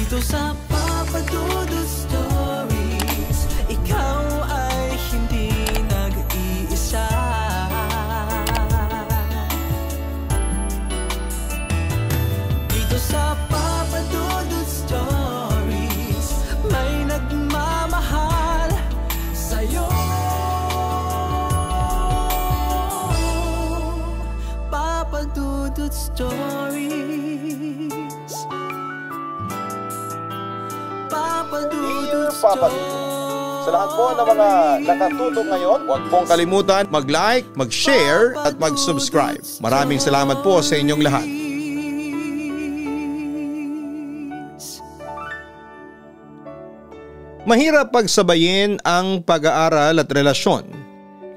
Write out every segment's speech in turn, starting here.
Dito sa Papa Dudut Stories, ikaw ay hindi nag-iisa. Dito sa Papa Dudut Stories, may nagmamahal sa'yo. Papa Dudut Stories. Dear Papa Dudut, sa lahat po ng mga nakatutok ngayon, huwag pong kalimutan mag-like, mag-share at mag-subscribe. Maraming salamat po sa inyong lahat. Mahirap pagsabayin ang pag-aaral at relasyon,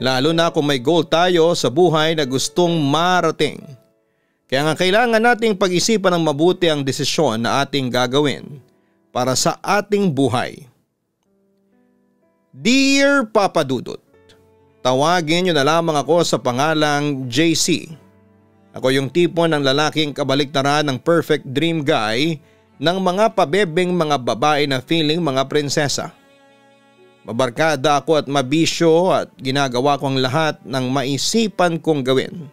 lalo na kung may goal tayo sa buhay na gustong marating. Kaya nga kailangan nating pag-isipan ng mabuti ang desisyon na ating gagawin para sa ating buhay. Dear Papa Dudut, tawagin niyo na lamang ako sa pangalang JC. Ako yung tipo ng lalaking kabaliktaran ng perfect dream guy ng mga pabebeng mga babae na feeling mga prinsesa. Mabarkada ako at mabisyo at ginagawa ko ang lahat ng maisipan kong gawin.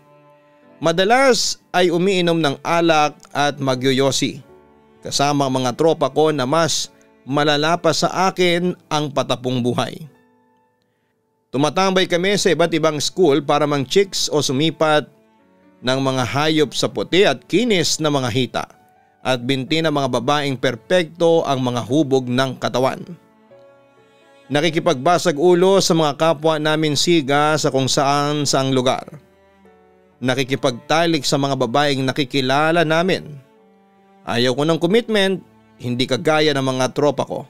Madalas ay umiinom ng alak at magyoyosi kasama ang mga tropa ko na mas malala pa sa akin ang patapong buhay. Tumatambay kami sa iba't ibang school para mang chicks o sumipat ng mga hayop sa puti at kinis na mga hita at binti ng mga babaeng perpekto ang mga hubog ng katawan. Nakikipagbasag ulo sa mga kapwa namin siga sa kung saan saang lugar. Nakikipagtalik sa mga babaeng nakikilala namin. Ayaw ko ng commitment, hindi kagaya ng mga tropa ko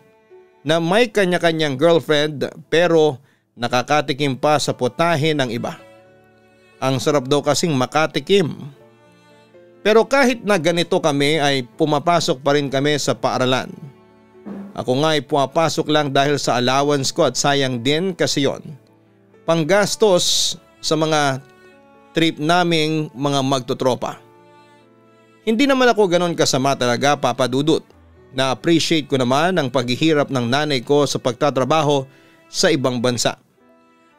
na may kanya-kanyang girlfriend pero nakakatikim pa sa putahe ng iba. Ang sarap daw kasing makatikim. Pero kahit na ganito kami ay pumapasok pa rin kami sa paaralan. Ako nga ay pumapasok lang dahil sa allowance ko at sayang din kasi yon. Panggastos sa mga trip naming mga magtotropa. Hindi naman ako ganon kasama talaga, Papa Dudut. Na-appreciate ko naman ang paghihirap ng nanay ko sa pagtatrabaho sa ibang bansa.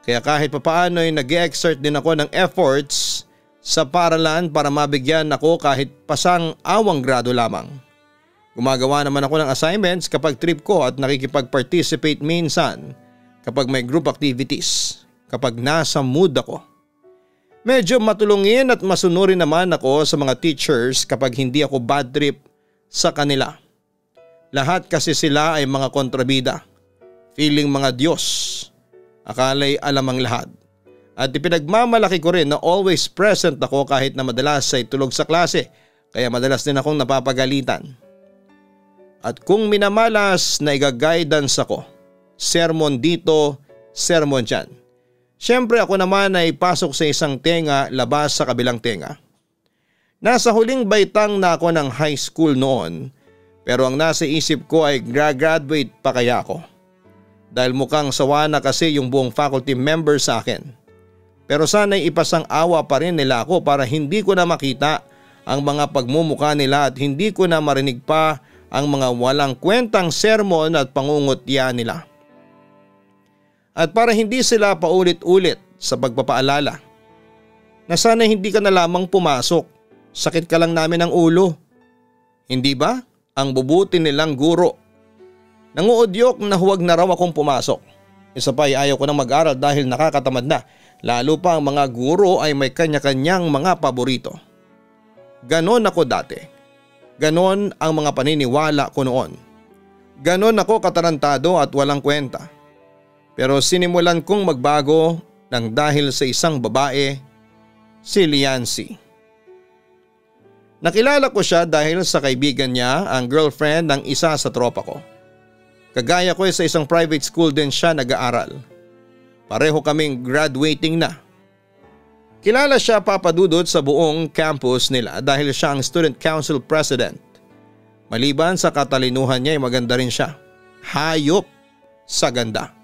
Kaya kahit papaano ay nag-exert din ako ng efforts sa paaralan para mabigyan ako kahit pasang awang grado lamang. Gumagawa naman ako ng assignments kapag trip ko at nakikipag-participate minsan kapag may group activities, kapag nasa mood ako. Medyo matulungin at masunurin naman ako sa mga teachers kapag hindi ako bad trip sa kanila. Lahat kasi sila ay mga kontrabida, feeling mga Diyos, akala'y alam ang lahat. At ipinagmamalaki ko rin na always present ako kahit na madalas ay tulog sa klase, kaya madalas din akong napapagalitan. At kung minamalas na i-guidance ako, sermon dito, sermon dyan. Siyempre ako naman ay pasok sa isang tenga, labas sa kabilang tenga. Nasa huling baitang na ako ng high school noon, pero ang nasa isip ko ay graduate pa kaya ako. Dahil mukhang sawa na kasi yung buong faculty member sa akin. Pero sana'y ipasang awa pa rin nila ako para hindi ko na makita ang mga pagmumukha nila at hindi ko na marinig pa ang mga walang kwentang sermon at pangungutya nila. At para hindi sila paulit-ulit sa pagpapaalala na sana hindi ka na lamang pumasok, sakit ka lang namin ang ulo. Hindi ba? Ang bubuti nilang guro. Nanguudyok na huwag na raw akong pumasok. Isa pa ay ayaw ko nang mag-aral dahil nakakatamad na. Lalo pa ang mga guro ay may kanya-kanyang mga paborito. Ganon ako dati. Ganon ang mga paniniwala ko noon. Ganon ako katarantado at walang kwenta. Pero sinimulan kong magbago nang dahil sa isang babae, si Liancy. Nakilala ko siya dahil sa kaibigan niya, ang girlfriend ng isa sa tropa ko. Kagaya ko sa isang private school din siya nag-aaral. Pareho kaming graduating na. Kilala siya, Papa Dudut, sa buong campus nila dahil siya ang student council president. Maliban sa katalinuhan niya ay maganda rin siya. Hayop sa ganda.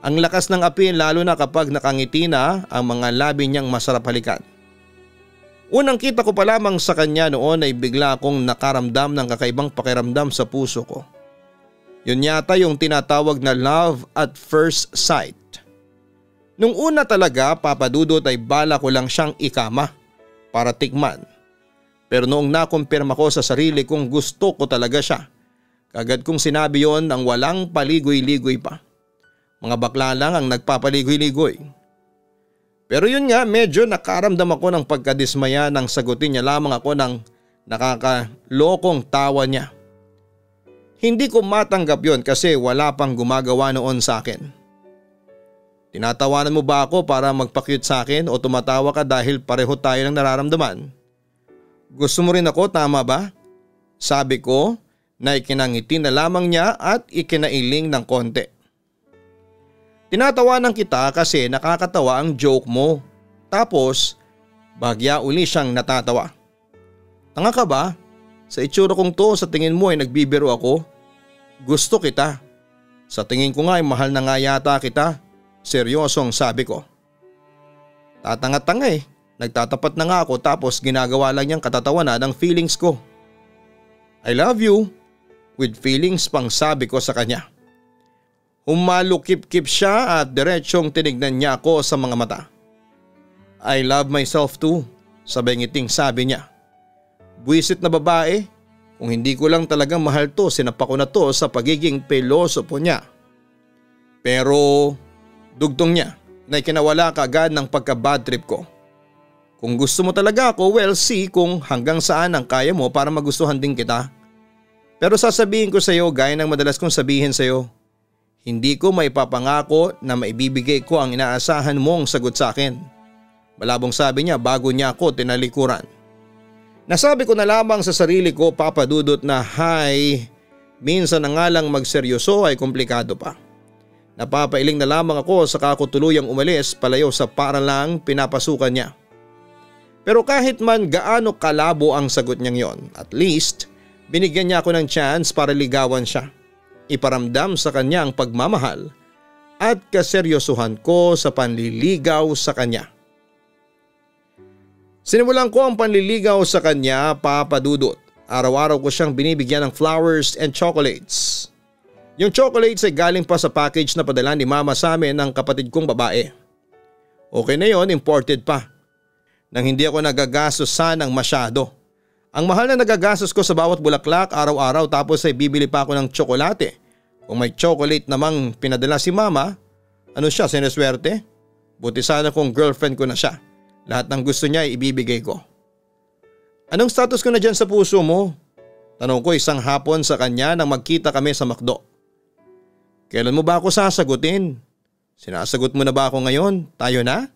Ang lakas ng apil lalo na kapag nakangiti na ang mga labi niyang masarap halikan. Unang kita ko pa lamang sa kanya noon ay bigla akong nakaramdam ng kakaibang pakiramdam sa puso ko. Yun yata yung tinatawag na love at first sight. Nung una talaga, Papa Dudut, ay bala ko lang siyang ikama para tikman. Pero noong nakumpirma ko sa sarili kong gusto ko talaga siya, kagad kong sinabi yon ang walang paligoy-ligoy pa. Mga bakla lang ang nagpapaligoy-ligoy. Pero yun nga, medyo nakaramdam ako ng pagkadismaya nang sagutin niya lamang ako ng nakakalokong tawa niya. Hindi ko matanggap yon kasi wala pang gumagawa noon sa akin. Tinatawanan mo ba ako para magpa-cute sa akin o tumatawa ka dahil pareho tayo ng nararamdaman? Gusto mo rin ako, tama ba? Sabi ko na ikinangiti na lamang niya at ikinailing ng konti. Tinatawanan kita kasi nakakatawa ang joke mo. Tapos bagya uli siyang natatawa. Tanga ka ba? Sa itsura kong to, sa tingin mo ay nagbibiro ako? Gusto kita. Sa tingin ko nga ay mahal na nga yata kita. Seryosong sabi ko. Tatanga-tanga eh. Nagtatapat na nga ako tapos ginagawa lang niyang katatawanan ng feelings ko. I love you. With feelings pang sabi ko sa kanya. Humalukip-kip siya at diretsyong tinignan niya ako sa mga mata. I love myself too, sabay ngiting sabi niya. Buwisit na babae, kung hindi ko lang talagang mahal to, sinapa ko na to sa pagiging pilosopo niya. Pero dugtong niya na ikinawala kaagad ng pagka-bad trip ko. Kung gusto mo talaga ako, well, see kung hanggang saan ang kaya mo para magustuhan din kita. Pero sasabihin ko sa iyo gaya ng madalas kong sabihin sa iyo, hindi ko maipapangako na maibibigay ko ang inaasahan mong sagot sa akin. Malabong sabi niya bago niya ako tinalikuran. Nasabi ko na lamang sa sarili ko, Papa Dudut, na minsan na nga lang magseryoso ay komplikado pa. Napapailing na lamang ako saka ako tuluyang umalis palayo sa paaralang pinapasukan niya. Pero kahit man gaano kalabo ang sagot niyang yon, at least binigyan niya ako ng chance para ligawan siya. Iparamdam sa kanya ang pagmamahal at kaseryosohan ko sa panliligaw sa kanya. Sinimulan ko ang panliligaw sa kanya, Papa Dudut. Araw-araw ko siyang binibigyan ng flowers and chocolates. Yung chocolates ay galing pa sa package na padala ni Mama sa amin ng kapatid kong babae. Okay na yon, imported pa. Nang hindi ako nagagastos sanang masyado. Ang mahal na nagagastos ko sa bawat bulaklak araw-araw tapos ay bibili pa ako ng tsokolate. Kung may chocolate namang pinadala si Mama, ano siya, sineswerte? Buti sana kung girlfriend ko na siya. Lahat ng gusto niya ay ibibigay ko. Anong status ko na dyan sa puso mo? Tanong ko isang hapon sa kanya nang magkita kami sa McDo. Kailan mo ba ako sasagutin? Sinasagot mo na ba ako ngayon? Tayo na?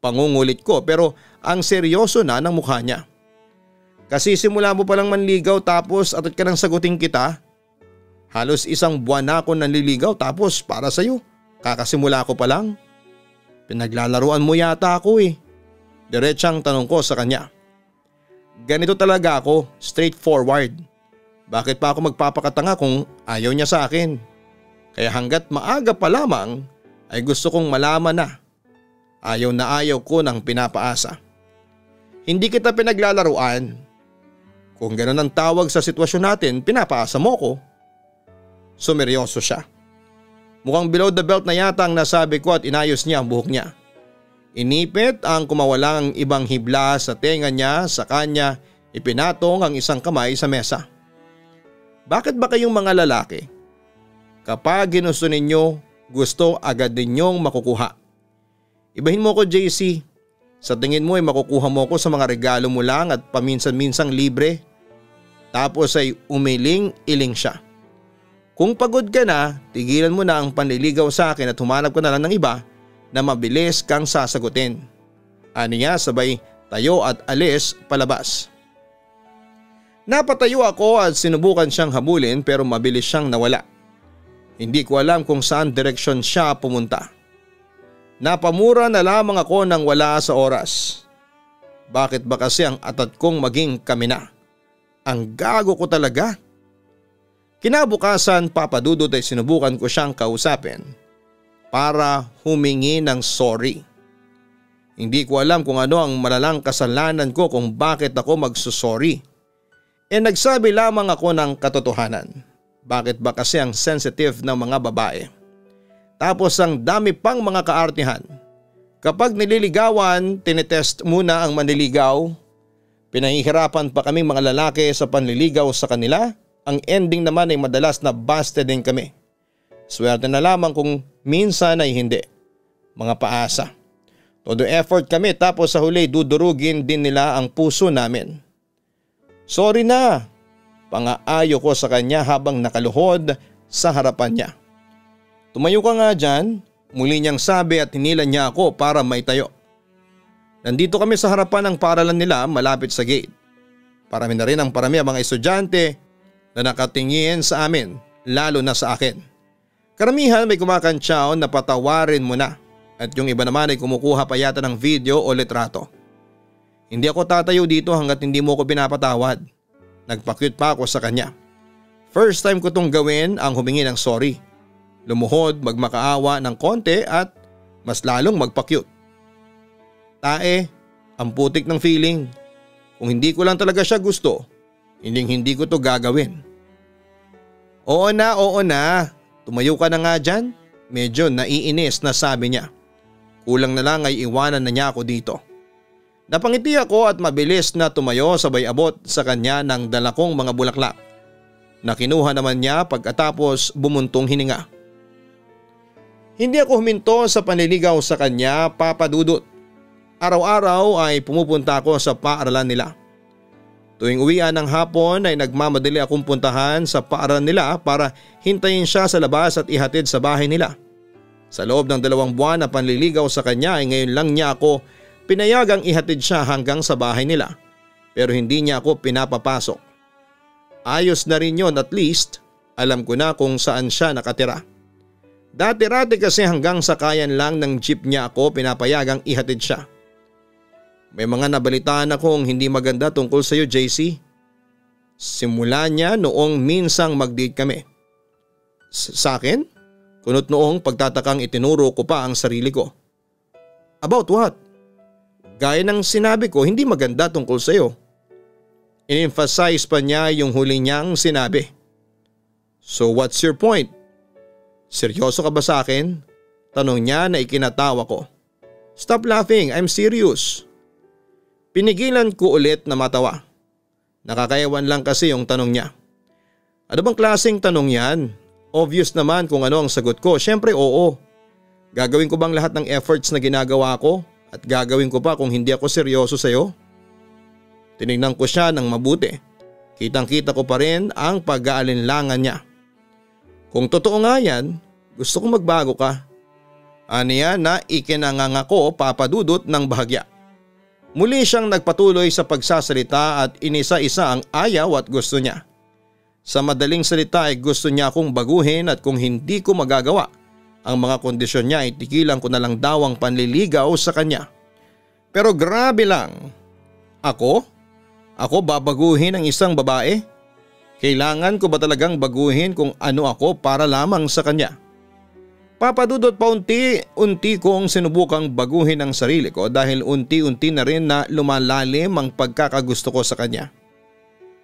Pangungulit ko pero ang seryoso na ng mukha niya. Kasi simula mo palang manligaw tapos atot ka nang sagutin kita. Halos isang buwan na ako nanliligaw tapos para sa'yo. Kakasimula ko pa lang. Pinaglalaruan mo yata ako eh. Diretsang tanong ko sa kanya. Ganito talaga ako, straightforward. Bakit pa ako magpapakatanga kung ayaw niya sa akin? Kaya hanggat maaga pa lamang ay gusto kong malaman na ayaw ko ng pinapaasa. Hindi kita pinaglalaruan. Kung gano'n ang tawag sa sitwasyon natin, pinapaasa mo ko. Sumeryoso siya. Mukhang below the belt na yata ang nasabi ko at inayos niya ang buhok niya. Inipit ang kumawalang ibang hibla sa tenga niya, sa kanya ipinatong ang isang kamay sa mesa. Bakit ba kayong mga lalaki? Kapag ginusto ninyo, gusto agad ninyong makukuha. Ibahin mo ko, JC. Sa tingin mo ay makukuha mo ko sa mga regalo mo lang at paminsan-minsang libre. Tapos ay umiling-iling siya. Kung pagod ka na, tigilan mo na ang panliligaw sa akin at humanap ka na lang ng iba na mabilis kang sasagutin. Ani niya sabay tayo at alis palabas. Napatayo ako at sinubukan siyang habulin pero mabilis siyang nawala. Hindi ko alam kung saan direksyon siya pumunta. Napamura na lamang ako nang wala sa oras. Bakit ba kasi ang atat kong maging kami na? Ang gago ko talaga. Kinabukasan, Papa Dudut, ay sinubukan ko siyang kausapin para humingi ng sorry. Hindi ko alam kung ano ang malalang kasalanan ko kung bakit ako magsusorry. Nagsabi lamang ako ng katotohanan. Bakit ba kasi ang sensitive ng mga babae? Tapos ang dami pang mga kaartihan. Kapag nililigawan, tinetest muna ang manliligaw. Pinahihirapan pa kaming mga lalaki sa panliligaw sa kanila. Ang ending naman ay madalas na busted din kami. Swerte na lamang kung minsan ay hindi. Mga paasa. Todo effort kami tapos sa huli dudurugin din nila ang puso namin. Sorry na. Pangaayo ko sa kanya habang nakaluhod sa harapan niya. Tumayo ka nga dyan, muli niyang sabi at hinilan niya ako para maitayo. Nandito kami sa harapan ng paaralan nila malapit sa gate. Parami na rin ang parami ang mga estudyante na nakatingin sa amin, lalo na sa akin. Karamihan may kumakantsaw na patawarin mo na at yung iba naman ay kumukuha pa yata ng video o litrato. Hindi ako tatayo dito hanggat hindi mo ko pinapatawad. Nagpa-cute pa ako sa kanya. First time ko tong gawin ang humingi ng sorry. Lumuhod, magmakaawa ng konti at mas lalong magpa-cute. Tae, ang putik ng feeling. Kung hindi ko lang talaga siya gusto, hindi ko to gagawin. Oo na. Tumayo ka na nga dyan. Medyo naiinis na sabi niya. Kulang na lang ay iwanan na niya ako dito. Napangiti ako at mabilis na tumayo sabay abot sa kanya ng dala kong mga bulaklak. Nakinuha naman niya pagkatapos bumuntong hininga. Hindi ako huminto sa panliligaw sa kanya, Papa Dudut. Araw-araw ay pumupunta ako sa paaralan nila. Tuwing uwian ng hapon ay nagmamadali akong puntahan sa paaralan nila para hintayin siya sa labas at ihatid sa bahay nila. Sa loob ng 2 buwan na panliligaw sa kanya ay ngayon lang niya ako pinayagang ihatid siya hanggang sa bahay nila. Pero hindi niya ako pinapapasok. Ayos na rin yon, at least alam ko na kung saan siya nakatira. Dati-rati kasi hanggang sakayan lang ng jeep niya ako pinapayagang ihatid siya. May mga nabalitaan akong hindi maganda tungkol sa iyo, JC. Simula niya noong minsang mag-date kami. Sa akin? Kunot noong pagtatakang itinuro ko pa ang sarili ko. About what? Gaya ng sinabi ko, hindi maganda tungkol sa iyo. In-emphasize pa niya yung huli niyang sinabi. So what's your point? Seryoso ka ba sa akin? Tanong niya na ikinatawa ko. Stop laughing, I'm serious. Pinigilan ko ulit na matawa. Nakakayawan lang kasi yung tanong niya. Ano bang klaseng tanong yan? Obvious naman kung ano ang sagot ko. Siyempre oo. Gagawin ko bang lahat ng efforts na ginagawa ko? At gagawin ko pa kung hindi ako seryoso sa'yo? Tinignan ko siya ng mabuti. Kitang-kita ko pa rin ang pag-aalinlangan niya. Kung totoo nga yan, gusto kong magbago ka. Aniya na ikinangangako, Papa Dudut, ng bahagya. Muli siyang nagpatuloy sa pagsasalita at inisa-isa ang ayaw at gusto niya. Sa madaling salita ay gusto niya akong baguhin at kung hindi ko magagawa ang mga kondisyon niya ay tigilan ko na lang daw ang panliligaw sa kanya. Pero grabe lang. Ako? Ako babaguhin ang isang babae? Kailangan ko ba talagang baguhin kung ano ako para lamang sa kanya? Papa Dudut, paunti-unti kong sinubukang baguhin ang sarili ko dahil unti-unti na rin na lumalalim ang pagkakagusto ko sa kanya.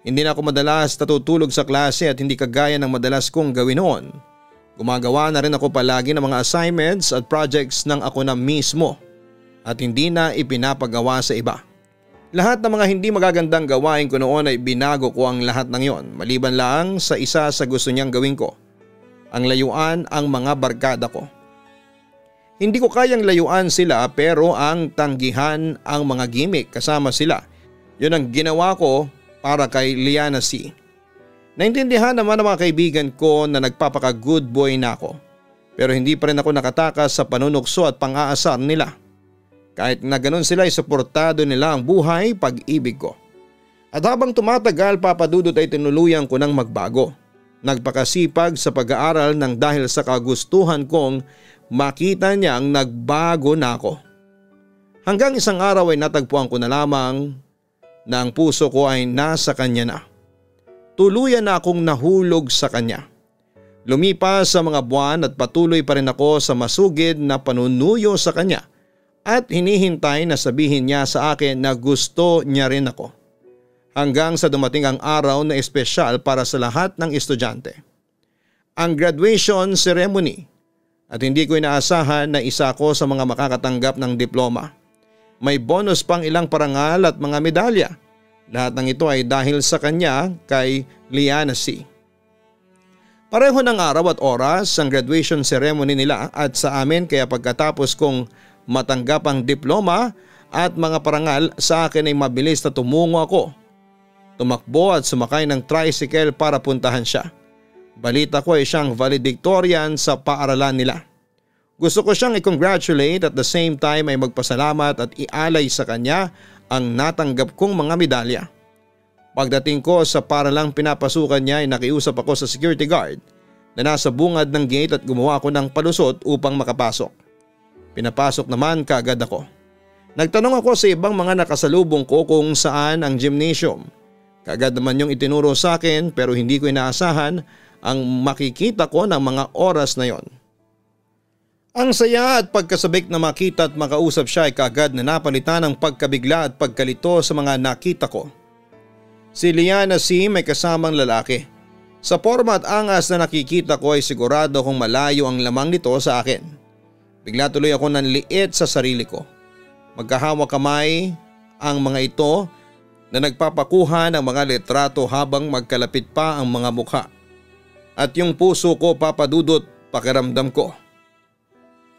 Hindi na ako madalas natutulog sa klase at hindi kagaya ng madalas kong gawin noon. Gumagawa na rin ako palagi ng mga assignments at projects ng ako na mismo at hindi na ipinapagawa sa iba. Lahat ng mga hindi magagandang gawain ko noon ay binago ko ang lahat ng yon maliban lang sa isa sa gusto niyang gawin ko. Ang layuan ang mga barkada ko. Hindi ko kayang layuan sila pero ang tanggihan ang mga gimmick kasama sila. Yun ang ginawa ko para kay Liana C. Naintindihan naman ng mga kaibigan ko na nagpapaka-good boy na ako. Pero hindi pa rin ako nakatakas sa panunukso at pang-aasar nila. Kahit na ganun sila ay suportado nila ang buhay pag-ibig ko. At habang tumatagal, Papa Dudut, ay tinuluyan ko ng magbago. Nagpakasipag sa pag-aaral nang dahil sa kagustuhan kong makita niyang nagbago na ako. Hanggang isang araw ay natagpuan ko na lamang na ang puso ko ay nasa kanya na. Tuluyan na akong nahulog sa kanya. Lumipas sa mga buwan at patuloy pa rin ako sa masugid na panunuyo sa kanya at hinihintay na sabihin niya sa akin na gusto niya rin ako. Hanggang sa dumating ang araw na espesyal para sa lahat ng estudyante. Ang graduation ceremony, at hindi ko inaasahan na isa ako sa mga makakatanggap ng diploma. May bonus pang ilang parangal at mga medalya. Lahat ng ito ay dahil sa kanya kay Liana C. Pareho ng araw at oras ang graduation ceremony nila at sa amin, kaya pagkatapos kong matanggap ang diploma at mga parangal, sa akin ay mabilis na tumungo ako. Tumakbo at sumakay ng tricycle para puntahan siya. Balita ko ay siyang valedictorian sa paaralan nila. Gusto ko siyang i-congratulate at the same time ay magpasalamat at ialay sa kanya ang natanggap kong mga medalya. Pagdating ko sa paaralang pinapasukan niya ay nakiusap ako sa security guard na nasa bungad ng gate at gumawa ako ng palusot upang makapasok. Pinapasok naman kaagad ako. Nagtanong ako sa ibang mga nakasalubong ko kung saan ang gymnasium. Kaagad naman yung itinuro sa akin, pero hindi ko inaasahan ang makikita ko ng mga oras na yon. Ang saya at pagkasabik na makita at makausap siya ay kaagad na napalitan ng pagkabigla at pagkalito sa mga nakita ko. Si Liana C. may kasamang lalaki. Sa forma at angas na nakikita ko ay sigurado kung malayo ang lamang nito sa akin. Bigla tuloy ako nanliit sa sarili ko. Magkahawak kamay ang mga ito na nagpapakuha ng mga litrato habang magkalapit pa ang mga mukha. At yung puso ko, papadudot, pakiramdam ko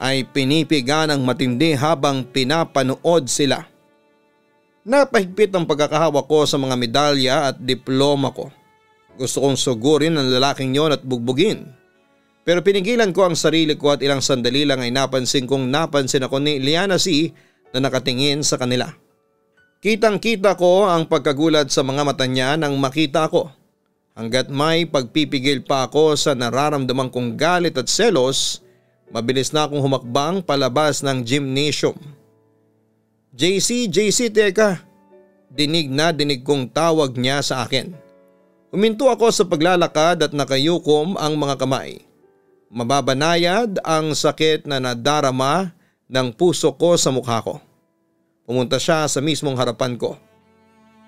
ay pinipiga ng matindi habang pinapanood sila. Napahigpit ang pagkakahawak ko sa mga medalya at diploma ko. Gusto kong sugurin ang lalaking yon at bugbugin. Pero pinigilan ko ang sarili ko at ilang sandali lang ay napansin ako ni Liana C. na nakatingin sa kanila. Kitang-kita ko ang pagkagulat sa mga mata niya nang makita ko. Hanggat may pagpipigil pa ako sa nararamdaman kong galit at selos, mabilis na akong humakbang palabas ng gymnasium. JC, teka. Dinig na dinig kong tawag niya sa akin. Huminto ako sa paglalakad at nakayukom ang mga kamay. Mababanayad ang sakit na nadarama ng puso ko sa mukha ko. Pumunta siya sa mismong harapan ko.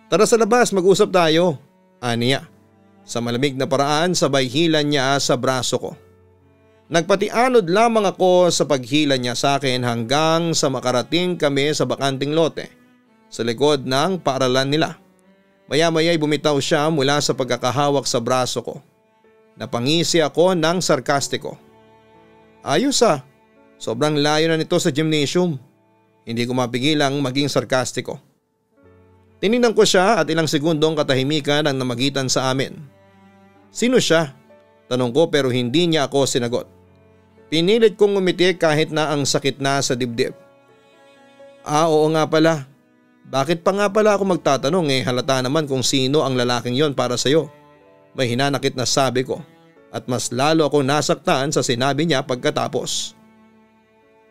Tara sa labas, mag-usap tayo, aniya. Sa malamig na paraan sabay hila niya sa braso ko. Nagpatianod lamang ako sa paghila niya sa akin hanggang sa makarating kami sa bakanting lote sa likod ng paaralan nila. Maya-maya'y bumitaw siya mula sa pagkakahawak sa braso ko. Napangisi ako ng sarkastiko. Ayos sobrang layo na nito sa gymnasium. Hindi ko mapigilang maging sarkastiko. Tinignan ko siya at ilang segundong katahimikan ang namagitan sa amin. Sino siya? Tanong ko pero hindi niya ako sinagot. Pinilit kong ngumiti kahit na ang sakit na sa dibdib. Oo nga pala. Bakit pa nga pala ako magtatanong, halata naman kung sino ang lalaking yon para sa'yo. May hinanakit na sabi ko at mas lalo ako nasaktan sa sinabi niya pagkatapos.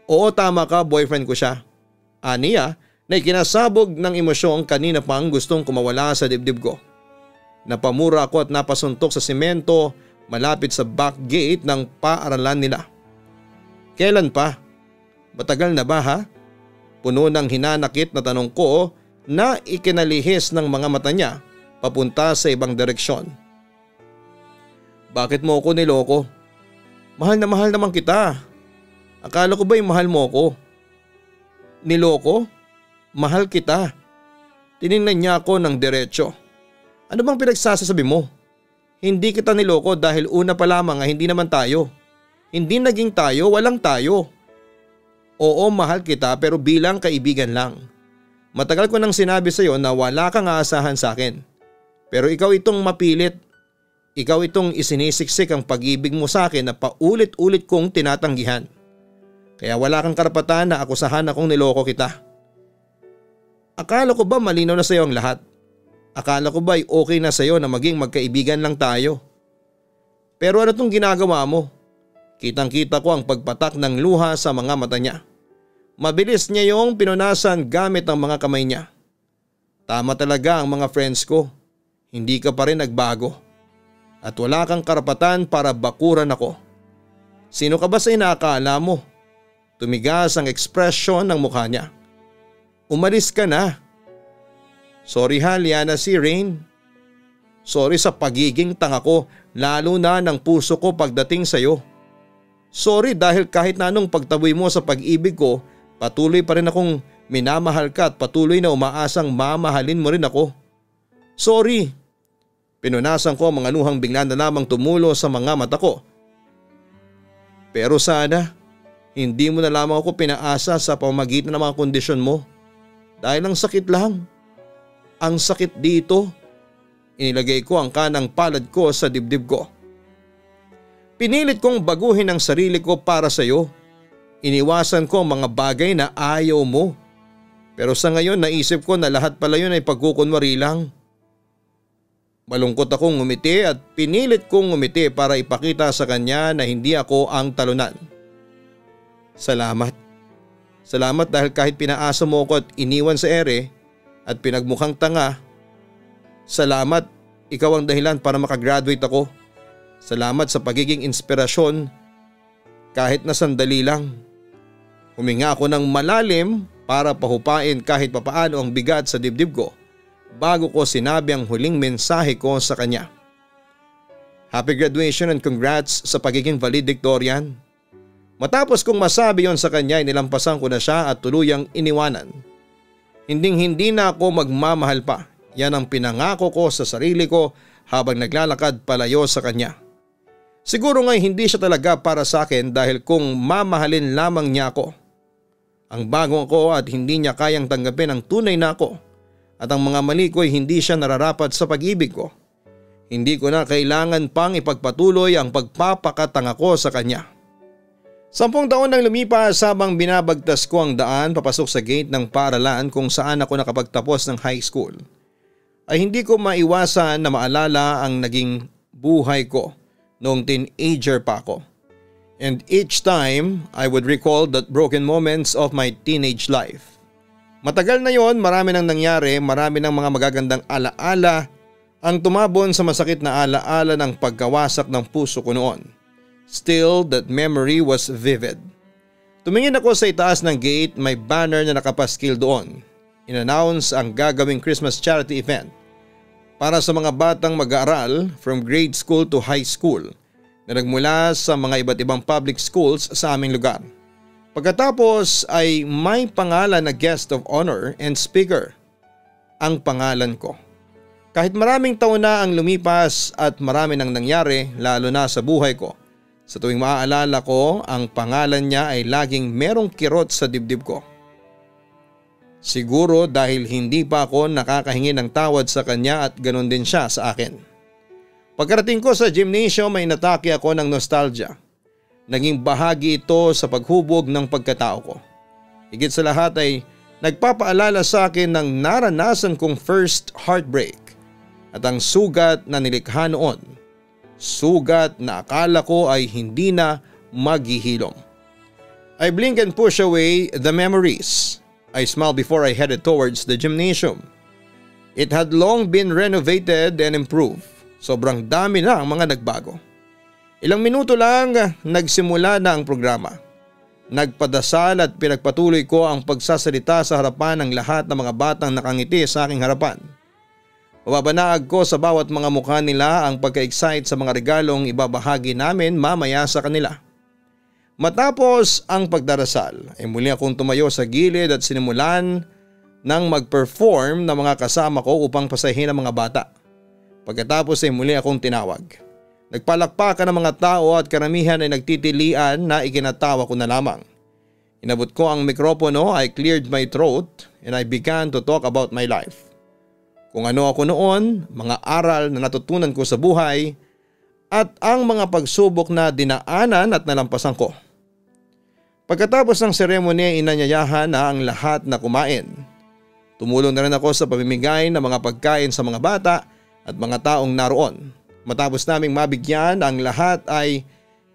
Oo, tama ka, boyfriend ko siya. Aniya na ikinasabog ng emosyong kanina pang gustong kumawala sa dibdib ko. Napamura ako at napasuntok sa simento malapit sa back gate ng paaralan nila. Kailan pa? Matagal na ba ha? Puno ng hinanakit na tanong ko na ikinalihis ng mga mata niya papunta sa ibang direksyon. Bakit mo ako niloko? Mahal na mahal naman kita. Akala ko ba'y mahal mo ako? Niloko? Mahal kita. Tiningnan niya ako ng diretsyo. Ano bang pinagsasabi mo? Hindi kita niloko dahil una pa lamang hindi naman tayo. Hindi naging tayo, walang tayo. Oo, mahal kita pero bilang kaibigan lang. Matagal ko nang sinabi sa iyo na wala kang aasahan sa akin. Pero ikaw itong mapilit. Ikaw itong isinisiksik ang pag-ibig mo sa akin na paulit-ulit kong tinatanggihan. Kaya wala kang karapatan na akusahan akong niloko kita. Akala ko ba malinaw na sa iyo ang lahat? Akala ko ba ay okay na sa iyo na maging magkaibigan lang tayo? Pero ano tong ginagawa mo? Kitang-kita ko ang pagpatak ng luha sa mga mata niya. Mabilis niya yung pinunasan gamit ang mga kamay niya. Tama talaga ang mga friends ko. Hindi ka pa rin nagbago. At wala kang karapatan para bakuran ako. Sino ka ba sa inaakala mo? Tumigas ang ekspresyon ng mukha niya. Umalis ka na. Sorry ha, Liana C. Rain. Sorry sa pagiging tanga ko, lalo na ng puso ko pagdating sa'yo. Sorry dahil kahit na anong pagtaboy mo sa pag-ibig ko, patuloy pa rin akong minamahal ka at patuloy na umaasang mamahalin mo rin ako. Sorry. Pinunasan ko ang mga luhang bigla na lamang tumulo sa mga mata ko. Pero sana, hindi mo na lamang ako pinaasa sa pamamagitan ng mga kondisyon mo. Dahil ang sakit lang. Ang sakit dito. Inilagay ko ang kanang palad ko sa dibdib ko. Pinilit kong baguhin ang sarili ko para sa iyo. Iniwasan ko ang mga bagay na ayaw mo. Pero sa ngayon naisip ko na lahat pala yun ay pagkukunwari lang. Malungkot akong ngumiti at pinilit kong ngumiti para ipakita sa kanya na hindi ako ang talunan. Salamat. Salamat dahil kahit pinaasa mo ko at iniwan sa ere at pinagmukhang tanga, salamat, ikaw ang dahilan para makagraduate ako. Salamat sa pagiging inspirasyon kahit na sandali lang. Huminga ako ng malalim para pahupain kahit papaano ang bigat sa dibdib ko bago ko sinabi ang huling mensahe ko sa kanya. Happy graduation and congrats sa pagiging valedictorian. Matapos kong masabi yon sa kanya, inilampasan ko na siya at tuluyang iniwanan. Hindi na ako magmamahal pa. Yan ang pinangako ko sa sarili ko habang naglalakad palayo sa kanya. Siguro nga'y hindi siya talaga para sa akin dahil kung mamahalin lamang niya ako, ang bagong ako at hindi niya kayang tanggapin ang tunay na ako at ang mga mali ko ay hindi siya nararapat sa pag-ibig ko. Hindi ko na kailangan pang ipagpatuloy ang pagpapakatanga ko sa kanya. 10 taon nang lumipas habang binabagtas ko ang daan papasok sa gate ng paaralan kung saan ako nakapagtapos ng high school, ay hindi ko maiwasan na maalala ang naging buhay ko noong teenager pa ako. And each time I would recall that broken moments of my teenage life. Matagal na yon, marami nang nangyari, marami ng mga magagandang alaala ang tumabon sa masakit na alaala ng pagkawasak ng puso ko noon. Still, that memory was vivid. Tumingin ako sa itaas ng gate, may banner na nakapaskil doon. In-announce ang gagawing Christmas charity event para sa mga batang mag-aaral from grade school to high school na nagmula sa mga iba't ibang public schools sa aming lugar. Pagkatapos ay may pangalan na guest of honor and speaker. Ang pangalan ko. Kahit maraming taon na ang lumipas at marami nang nangyari lalo na sa buhay ko, sa tuwing maaalala ko ang pangalan niya ay laging merong kirot sa dibdib ko. Siguro dahil hindi pa ako nakakahingi ng tawad sa kanya at ganoon din siya sa akin. Pagkarating ko sa gymnasium ay natake ako ng nostalgia. Naging bahagi ito sa paghubog ng pagkatao ko. Higit sa lahat ay nagpapaalala sa akin ng naranasan kong first heartbreak at ang sugat na nilikha noon. Sugat na akala ko ay hindi na maghihilom. I blink and push away the memories. I smiled before I headed towards the gymnasium. It had long been renovated and improved. Sobrang dami na ang mga nagbago. Ilang minuto lang nagsimula na ang programa. Nagpadasal at pinagpatuloy ko ang pagsasalita sa harapan ng lahat ng mga batang nakangiti sa aking harapan. Mababanaag ko sa bawat mga mukha nila ang pagka-excite sa mga regalong ibabahagi namin mamaya sa kanila. Matapos ang pagdarasal ay muli akong tumayo sa gilid at sinimulan ng mag-perform ng mga kasama ko upang pasahin ang mga bata. Pagkatapos ay muli akong tinawag. Nagpalakpakan ng mga tao at karamihan ay nagtitilian na ikinatawa ko na lamang. Inabot ko ang mikropono, I cleared my throat and I began to talk about my life. Kung ano ako noon, mga aral na natutunan ko sa buhay at ang mga pagsubok na dinaanan at nalampasan ko. Pagkatapos ng seremonya, inanyayahan na ang lahat na kumain. Tumulong na rin ako sa pamimigay ng mga pagkain sa mga bata at mga taong naroon. Matapos naming mabigyan ang lahat ay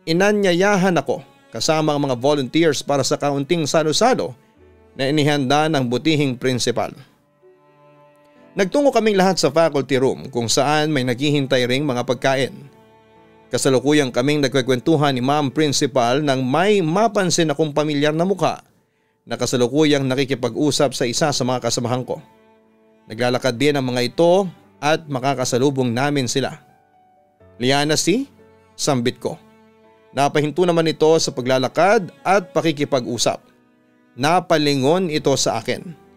inanyayahan ako kasama ang mga volunteers para sa kaunting salo-salo na inihanda ng butihing prinsipal. Nagtungo kaming lahat sa faculty room kung saan may naghihintay ring mga pagkain. Kasalukuyang kaming nagkwekwentuhan ni Ma'am Principal nang may mapansin akong pamilyar na mukha na kasalukuyang nakikipag-usap sa isa sa mga kasamahan ko. Naglalakad din ang mga ito at makakasalubong namin sila. Liana C, sambit ko. Napahinto naman ito sa paglalakad at pakikipag-usap. Napalingon ito sa akin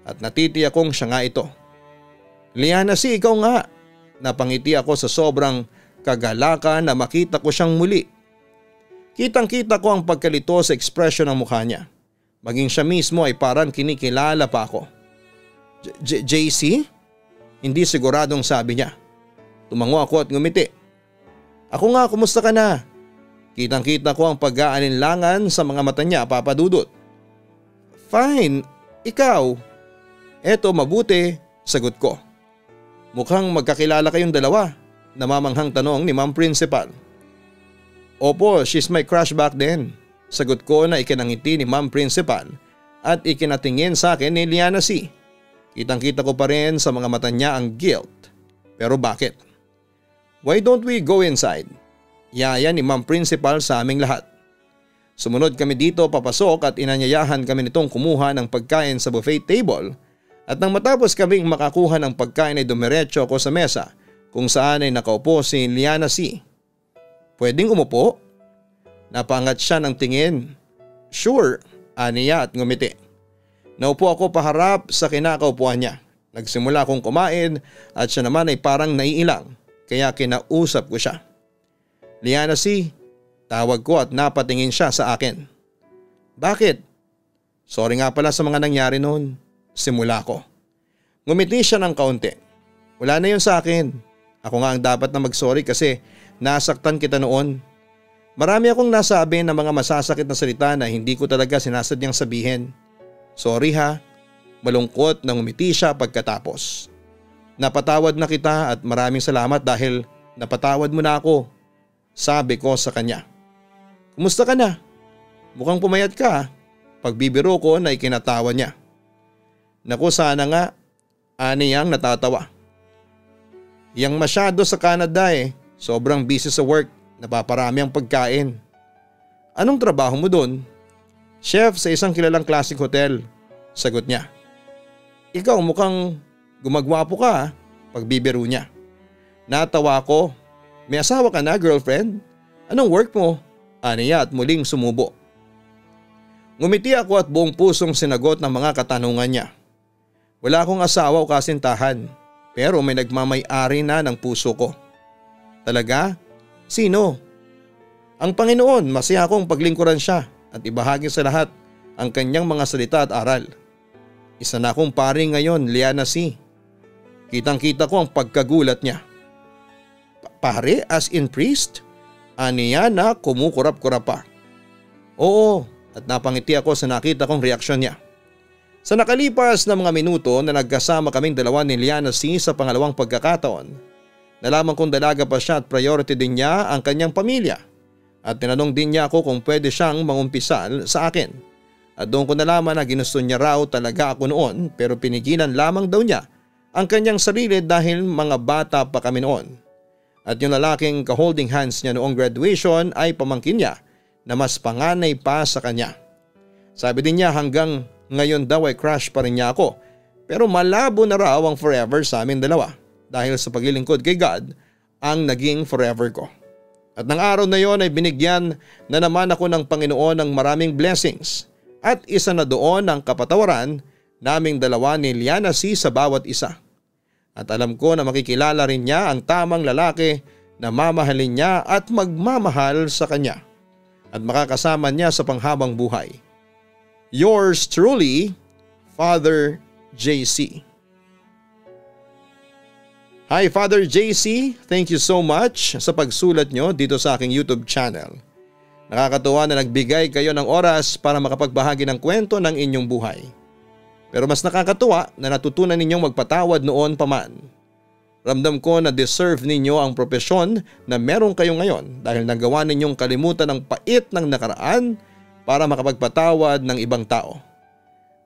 at natitiyak kong siya nga ito. Liana C, ikaw nga. Napangiti ako sa sobrang kagalakan na makita ko siyang muli. Kitang-kita ko ang pagkalito sa ekspresyon ng mukha niya. Maging siya mismo ay parang kinikilala pa ako. JC? Hindi siguradong sabi niya. Tumango ako at ngumiti. Ako nga, kumusta ka na? Kitang-kita ko ang pag-aalinlangan sa mga mata niya, Papa Dudut. Fine, ikaw? Eto, mabuti, sagot ko. Mukhang magkakilala kayong dalawa. Namamanghang tanong ni Ma'am Principal. Opo, she's my crush back then. Sagot ko na ikinangiti ni Ma'am Principal at ikinatingin sa akin ni Liana C. Kitang-kita ko pa rin sa mga mata niya ang guilt. Pero bakit? Why don't we go inside? Yaya ni Ma'am Principal sa aming lahat. Sumunod kami dito papasok at inanyayahan kami nitong kumuha ng pagkain sa buffet table at nang matapos kaming makakuha ng pagkain ay dumiretso ako sa mesa kung saan ay nakaupo si Liana C. Pwedeng umupo? Napangat siya ng tingin. Sure, aniya at ngumiti. Naupo ako paharap sa kinakaupuan niya. Nagsimula akong kumain at siya naman ay parang naiilang kaya kinausap ko siya. Liana C, tawag ko at napatingin siya sa akin. Bakit? Sorry nga pala sa mga nangyari noon. Simula ko. Ngumiti siya ng kaunti. Wala na yun sa akin. Ako nga ang dapat na mag-sorry kasi nasaktan kita noon. Marami akong nasabi ng mga masasakit na salita na hindi ko talaga sinasadyang sabihin. Sorry ha. Malungkot na ngumiti siya pagkatapos. Napatawad na kita at maraming salamat dahil napatawad mo na ako. Sabi ko sa kanya. Kumusta ka na? Mukhang pumayat ka. Pagbibiro ko na ikinatawa niya. Naku sana nga. Aniyang natatawa. Yang masyado sa Canada sobrang busy sa work, napaparami ang pagkain. Anong trabaho mo doon? Chef sa isang kilalang classic hotel, sagot niya. Ikaw mukhang gumagwapo ka pagbibiro niya. Natawa ko. May asawa ka na, girlfriend? Anong work mo? Aniya at muling sumubo. Ngumiti ako at buong pusong sinagot ng mga katanungan niya. Wala akong asawa o kasintahan. Pero may nagmamay-ari na ng puso ko. Talaga? Sino? Ang Panginoon, masaya akong paglingkuran siya at ibahagi sa lahat ang kanyang mga salita at aral. Isa na akong pari ngayon, Liana C. Kitang-kita ko ang pagkagulat niya. Pare as in priest? Aniya na kumukurap-kurap pa. Oo, at napangiti ako sa nakita kong reaksyon niya. Sa nakalipas na mga minuto na nagkasama kaming dalawa ni Liana C sa pangalawang pagkakataon, nalaman kong dalaga pa siya at priority din niya ang kanyang pamilya at tinanong din niya ako kung pwede siyang mangumpisal sa akin. At doon ko nalaman na ginusto niya raw talaga ako noon pero pinigilan lamang daw niya ang kanyang sarili dahil mga bata pa kami noon. At yung lalaking ka-holding hands niya noong graduation ay pamangkin niya na mas panganay pa sa kanya. Sabi din niya hanggang ngayon daw ay crush pa rin niya ako pero malabo na raw ang forever sa amin dalawa dahil sa paglilingkod kay God ang naging forever ko. At ng araw na yon ay binigyan na naman ako ng Panginoon ng maraming blessings at isa na doon ang kapatawaran naming dalawa ni Liana C sa bawat isa. At alam ko na makikilala rin niya ang tamang lalaki na mamahalin niya at magmamahal sa kanya at makakasama niya sa panghabang buhay. Yours truly, Father JC. Hi Father JC, thank you so much sa pagsulat nyo dito sa aking YouTube channel. Nakakatuwa na nagbigay kayo ng oras para makapagbahagi ng kwento ng inyong buhay. Pero mas nakakatuwa na natutunan ninyong magpatawad noon pa man. Ramdam ko na deserve ninyo ang propesyon na meron kayo ngayon dahil nagawa ninyong kalimutan ang pait ng nakaraan para makapagpatawad ng ibang tao.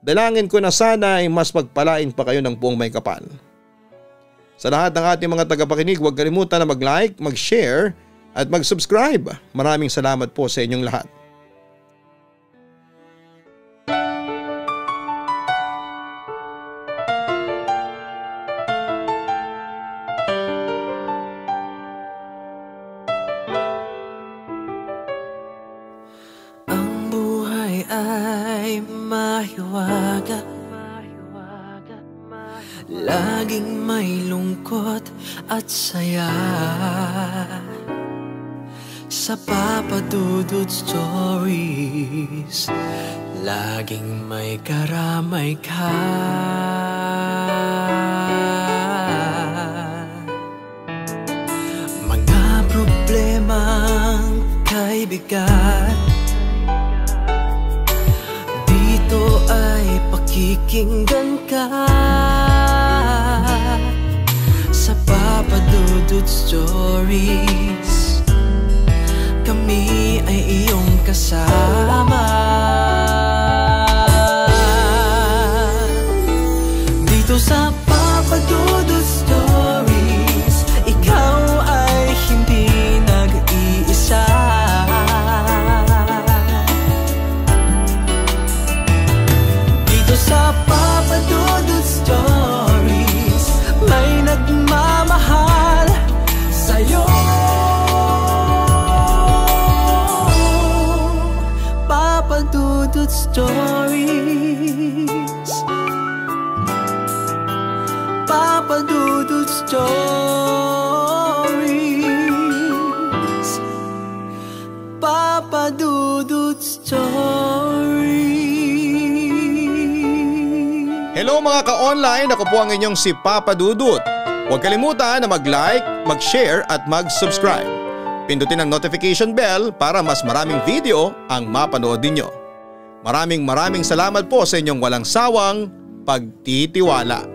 Dalangin ko na sana ay mas pagpalain pa kayo ng buong may kapal. Sa lahat ng ating mga tagapakinig, huwag kalimutan na mag-like, mag-share at mag-subscribe. Maraming salamat po sa inyong lahat. Ang buhay ay mahiwaga, laging may lungkot at saya. Sa Papa Dudut Stories, laging may karamay ka. Mga problemang kay bigat, dito ay pakikinggan ka. Sa Papa Dudut Stories, kami ay iyong kasama. Dito sa Papa Dudut Stories, ikaw ay hindi nag-iisa. Dito sa Papa Dudut Stories, may nagmamahal sa'yo. Papa Dudut Stories, Papa Dudut Stories, Papa Dudut Stories. Hello mga ka-online, ako po ang inyong si Papa Dudut. Huwag kalimutan na mag-like, mag-share at mag-subscribe. Pindutin ang notification bell para mas maraming video ang mapanood ninyo. Maraming salamat po sa inyong walang sawang pagtitiwala.